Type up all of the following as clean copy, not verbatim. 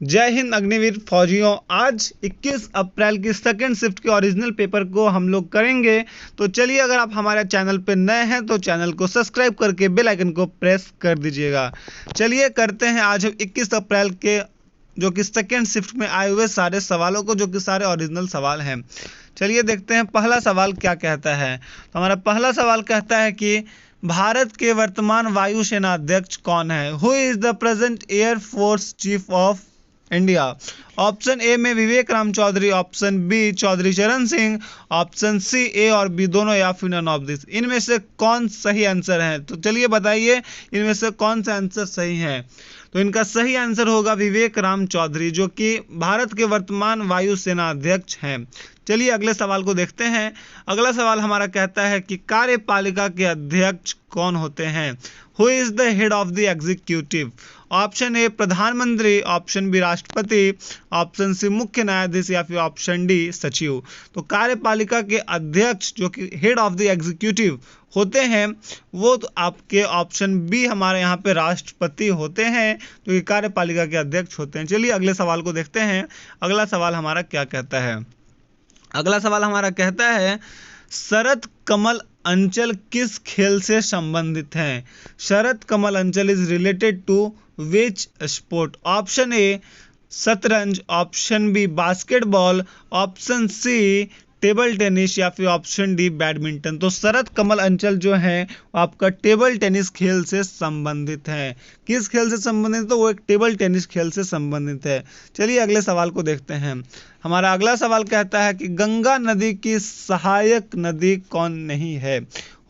जय हिंद अग्निवीर फौजियों। आज 21 अप्रैल की सेकंड शिफ्ट के ओरिजिनल पेपर को हम लोग करेंगे। तो चलिए, अगर आप हमारे चैनल पर नए हैं तो चैनल को सब्सक्राइब करके बेल आइकन को प्रेस कर दीजिएगा। चलिए करते हैं आज हम 21 अप्रैल के जो कि सेकंड शिफ्ट में आए हुए सारे सवालों को, जो कि सारे ओरिजिनल सवाल हैं। चलिए देखते हैं पहला सवाल क्या कहता है। तो हमारा पहला सवाल कहता है कि भारत के वर्तमान वायुसेना अध्यक्ष कौन है? Who is the present air force chief of India? Option A में विवेक राम चौधरी, ऑप्शन बी चौधरी चरण सिंह, ऑप्शन सी ए और बी दोनों या फिर नन ऑफ दिस। इनमें से कौन सही आंसर है? तो चलिए बताइए इनमें से कौन सा आंसर सही है। तो इनका सही आंसर होगा विवेक राम चौधरी, जो कि भारत के वर्तमान वायुसेना अध्यक्ष हैं। चलिए अगले सवाल को देखते हैं। अगला सवाल हमारा कहता है कि कार्यपालिका के अध्यक्ष कौन होते हैं? Who is the head of the executive? Option A प्रधानमंत्री, ऑप्शन बी राष्ट्रपति, ऑप्शन सी मुख्य न्यायाधीश या फिर ऑप्शन डी सचिव। तो कार्यपालिका के अध्यक्ष जो कि हेड ऑफ द एग्जीक्यूटिव होते हैं वो तो आपके ऑप्शन बी हमारे यहाँ पे राष्ट्रपति होते हैं, जो कि कार्यपालिका के अध्यक्ष होते हैं। चलिए अगले सवाल को देखते हैं। अगला सवाल हमारा क्या कहता है। अगला सवाल हमारा कहता है शरद कमल अंचल किस खेल से संबंधित है? शरद कमल अंचल is related to which sport? Option A शतरंज, option B basketball, option C table tennis या फिर ऑप्शन डी बैडमिंटन। तो शरद कमल अंचल जो है वो आपका टेबल टेनिस खेल से संबंधित है। किस खेल से संबंधित? तो वो एक टेबल टेनिस खेल से संबंधित है। चलिए अगले सवाल को देखते हैं। हमारा अगला सवाल कहता है कि गंगा नदी की सहायक नदी कौन नहीं है?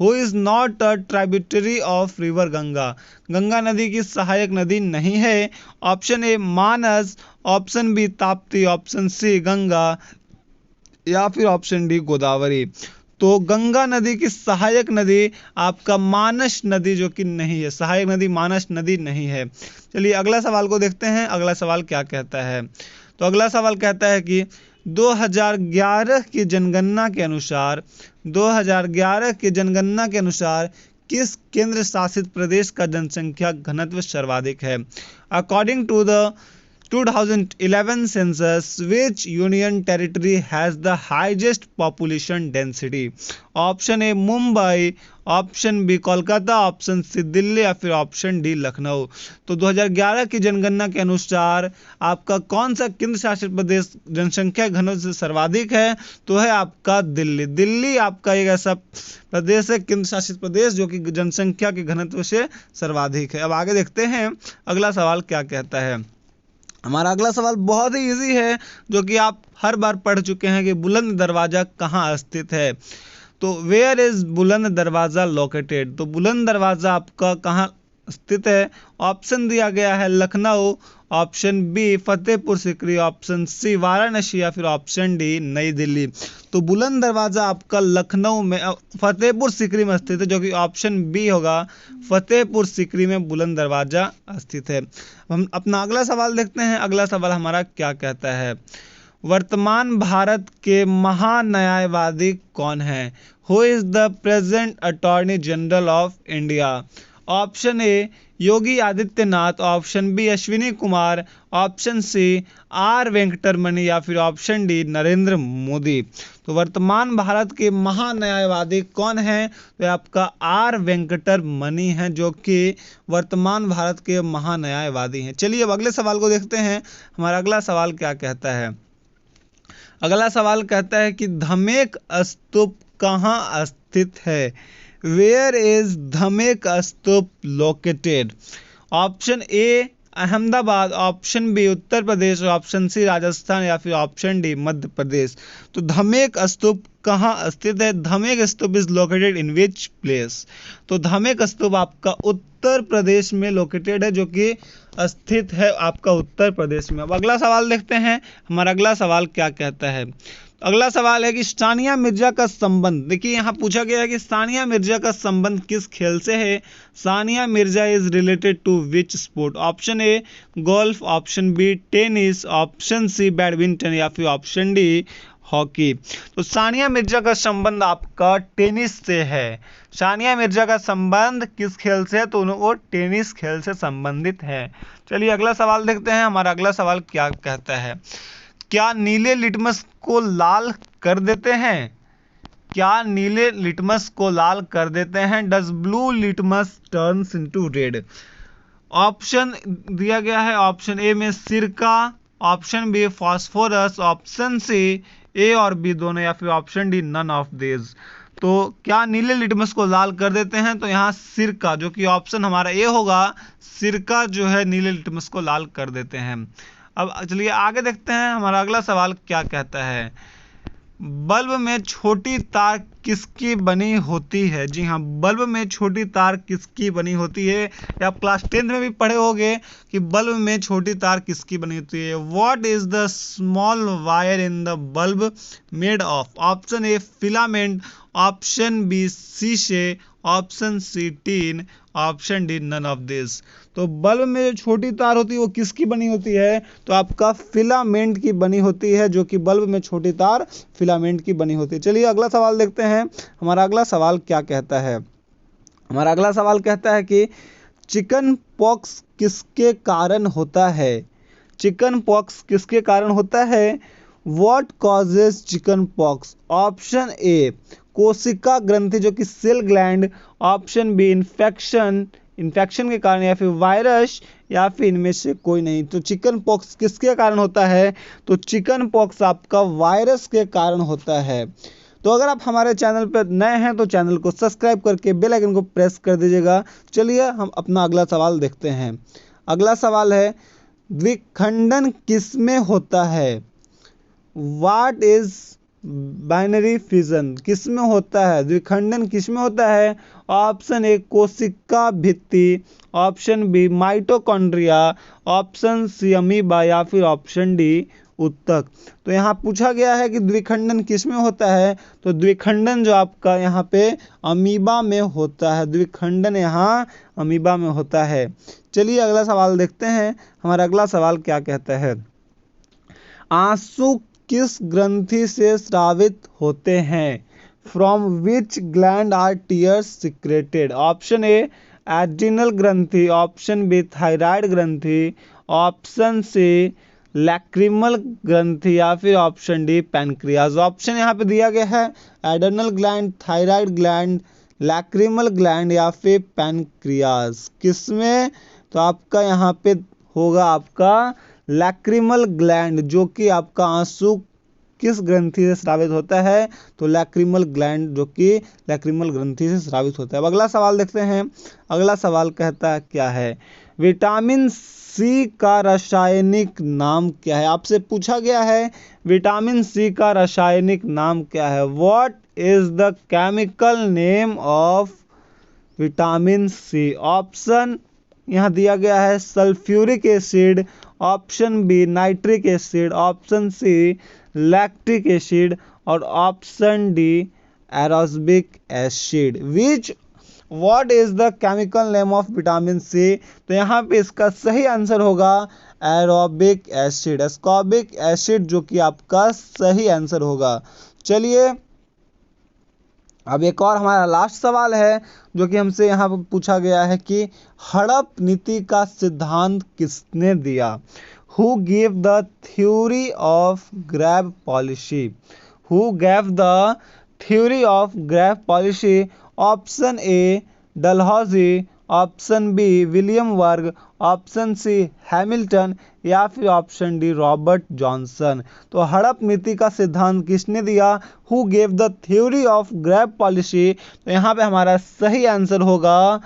Who is not a tributary of river Ganga? Ganga नदी की सहायक नदी नहीं है। Option A Manas, option B Tapti, option C Ganga या फिर ऑप्शन डी गोदावरी। तो गंगा नदी की सहायक नदी आपका मानस नदी जो कि नहीं है। सहायक नदी मानस नदी नहीं है। चलिए अगला सवाल को देखते हैं। अगला सवाल क्या कहता है। तो अगला सवाल कहता है कि 2011 की जनगणना के अनुसार 2011 की जनगणना के अनुसार किस केंद्र शासित प्रदेश का जनसंख्या घनत्व सर्वाधिक है? According to the 2011 census, which union territory has the highest population density? Option A Mumbai, option B Kolkata, option C Delhi या फिर ऑप्शन डी लखनऊ। तो 2011 की जनगणना के अनुसार आपका कौन सा केंद्र शासित प्रदेश जनसंख्या घनत्व से सर्वाधिक है? तो है आपका दिल्ली। दिल्ली आपका एक ऐसा प्रदेश है, केंद्र शासित प्रदेश, जो कि जनसंख्या के घनत्व से सर्वाधिक है। अब आगे देखते हैं अगला सवाल क्या कहता है। हमारा अगला सवाल बहुत ही इजी है, जो कि आप हर बार पढ़ चुके हैं कि बुलंद दरवाजा कहाँ स्थित है। तो वेयर इज बुलंद दरवाजा लोकेटेड? तो बुलंद दरवाजा आपका कहाँ स्थित है? ऑप्शन दिया गया है Lucknow, option B Fatehpur Sikri, option C Varanasi या फिर ऑप्शन डी नई दिल्ली। तो बुलंद दरवाजा आपका लखनऊ में फतेहपुर सीकरी में स्थित है, जो कि ऑप्शन बी होगा। फतेहपुर सीकरी में बुलंद दरवाजा स्थित है। हम अपना अगला सवाल देखते हैं। अगला सवाल हमारा क्या कहता है। वर्तमान भारत के महान्यायवादी कौन है? Who is the present attorney general of India? Option A Yogi Adityanath, option B Ashwini Kumar, option C R Venkataramani या फिर ऑप्शन डी नरेंद्र मोदी। तो वर्तमान भारत के महान्यायवादी कौन है? तो आपका आर वेंकटरमणि हैं, जो कि वर्तमान भारत के महान्यायवादी हैं। चलिए अब अगले सवाल को देखते हैं। हमारा अगला सवाल क्या कहता है। अगला सवाल कहता है कि धमेक स्तूप कहाँ स्थित है? Where is Dhamek stupa located? Option A Ahmedabad, option B Uttar Pradesh, option C Rajasthan या फिर ऑप्शन डी मध्य प्रदेश। तो धमेक स्तूप कहाँ स्थित है? Dhamek Stupa is located in which place? तो धमेक स्तूप आपका उत्तर प्रदेश में लोकेटेड है, जो कि स्थित है आपका उत्तर प्रदेश में। अब अगला सवाल देखते हैं। हमारा अगला सवाल क्या कहता है। अगला सवाल है कि सानिया मिर्जा का संबंध, देखिए यहाँ पूछा गया है कि सानिया मिर्जा का संबंध किस खेल से है? Sania Mirza is related to which sport? Option A golf, option B tennis, option C badminton या फिर ऑप्शन डी हॉकी। तो सानिया मिर्जा का संबंध आपका टेनिस से है। सानिया मिर्जा का संबंध किस खेल से है? तो वो टेनिस खेल से संबंधित है। चलिए अगला सवाल देखते हैं। हमारा अगला सवाल क्या कहता है? क्या नीले लिटमस को लाल कर देते हैं? क्या नीले लिटमस को लाल कर देते हैं? Does blue litmus turns into red? Option दिया गया है। ऑप्शन ए में सिरका, option B phosphorus, option C A और बी दोनों, या फिर option D none of this. तो क्या नीले लिटमस को लाल कर देते हैं? तो यहाँ सिरका, जो कि ऑप्शन हमारा ए होगा, सिरका जो है नीले लिटमस को लाल कर देते हैं। अब चलिए आगे देखते हैं। हमारा अगला सवाल क्या कहता है? बल्ब में छोटी तार किसकी बनी होती है? जी हाँ, बल्ब में छोटी तार किसकी बनी होती है? या आप क्लास 10th में भी पढ़े होंगे कि बल्ब में छोटी तार किसकी बनी होती है। What is the small wire in the bulb made of? Option A filament, option B शीशे, option C tin, option D none of this. तो बल्ब में जो छोटी तार होती है वो किसकी बनी होती है? तो आपका फिलामेंट की बनी होती है, जो कि बल्ब में छोटी तार फिलामेंट की बनी होती है। चलिए अगला सवाल देखते हैं। हमारा अगला सवाल क्या कहता है? हमारा अगला सवाल कहता है कि चिकन पॉक्स किसके कारण होता है? चिकन पॉक्स किसके कारण होता है? What causes chickenpox? Option A कोशिका ग्रंथि, जो कि cell gland, option B infection के कारण, या फिर वायरस, या फिर इनमें से कोई नहीं। तो चिकन पॉक्स किसके कारण होता है? तो चिकन पॉक्स आपका वायरस के कारण होता है। तो अगर आप हमारे चैनल पर नए हैं तो चैनल को सब्सक्राइब करके बेल आइकन को प्रेस कर दीजिएगा। चलिए हम अपना अगला सवाल देखते हैं। अगला सवाल है, द्विखंडन किसमें होता है? What is binary fission? किसमें होता है? द्विखंडन किसमें होता है? ऑप्शन ए कोशिका भित्ति, option B mitochondria, option C amoeba, या फिर ऑप्शन डी उत्तक। तो यहाँ पूछा गया है कि द्विखंडन किसमें होता है? तो द्विखंडन जो आपका यहाँ पे अमीबा में होता है। द्विखंडन यहाँ अमीबा में होता है। चलिए अगला सवाल देखते हैं। हमारा अगला सवाल क्या कहता है? आंसू किस ग्रंथि से स्रावित होते हैं? From which gland are tears secreted? Option A adrenal ग्रंथि, ऑप्शन बी थायराइड ग्रंथि, ऑप्शन सी लैक्रिमल ग्रंथि, या फिर ऑप्शन डी पैनक्रियाज। ऑप्शन यहाँ पे दिया गया है adrenal gland, thyroid gland, lacrimal gland, या फिर पैनक्रियाज। किसमें? तो आपका यहाँ पे होगा आपका लैक्रिमल ग्लैंड, जो कि आपका आंसू किस ग्रंथि से स्रावित होता है? तो लैक्रिमल ग्लैंड, जो कि लैक्रिमल ग्रंथि से स्रावित होता है। अब अगला सवाल देखते हैं। अगला सवाल कहता है क्या है? विटामिन सी का रासायनिक नाम क्या है? आपसे पूछा गया है विटामिन सी का रासायनिक नाम क्या है? What is the chemical name of vitamin C? Option यहाँ दिया गया है sulphuric acid, option B nitric acid, option C lactic acid, और ऑप्शन डी एरोस्बिक acid. What is the chemical name of vitamin C? तो यहाँ पे इसका सही आंसर होगा एरोबिक एसिड, एस्कॉर्बिक एसिड, जो कि आपका सही आंसर होगा। चलिए अब एक और हमारा लास्ट सवाल है, जो कि हमसे यहाँ पर पूछा गया है कि हड़प नीति का सिद्धांत किसने दिया? Who gave the theory of grab policy? Who gave the theory of grab policy? Option A Dalhousie, option B William वर्ग, ऑप्शन सी हैमिल्टन, या फिर ऑप्शन डी रॉबर्ट जॉनसन। तो हड़प नीति का सिद्धांत किसने दिया? Who gave the theory of grab policy? तो यहाँ पे हमारा सही आंसर होगा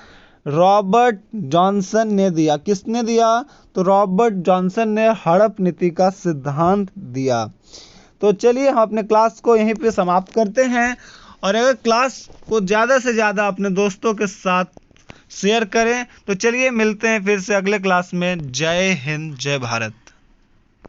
रॉबर्ट जॉनसन ने दिया। किसने दिया? तो रॉबर्ट जॉनसन ने हड़प नीति का सिद्धांत दिया। तो चलिए हम अपने क्लास को यहीं पे समाप्त करते हैं, और अगर क्लास को ज़्यादा से ज़्यादा अपने दोस्तों के साथ शेयर करें। तो चलिए मिलते हैं फिर से अगले क्लास में। जय हिंद, जय भारत।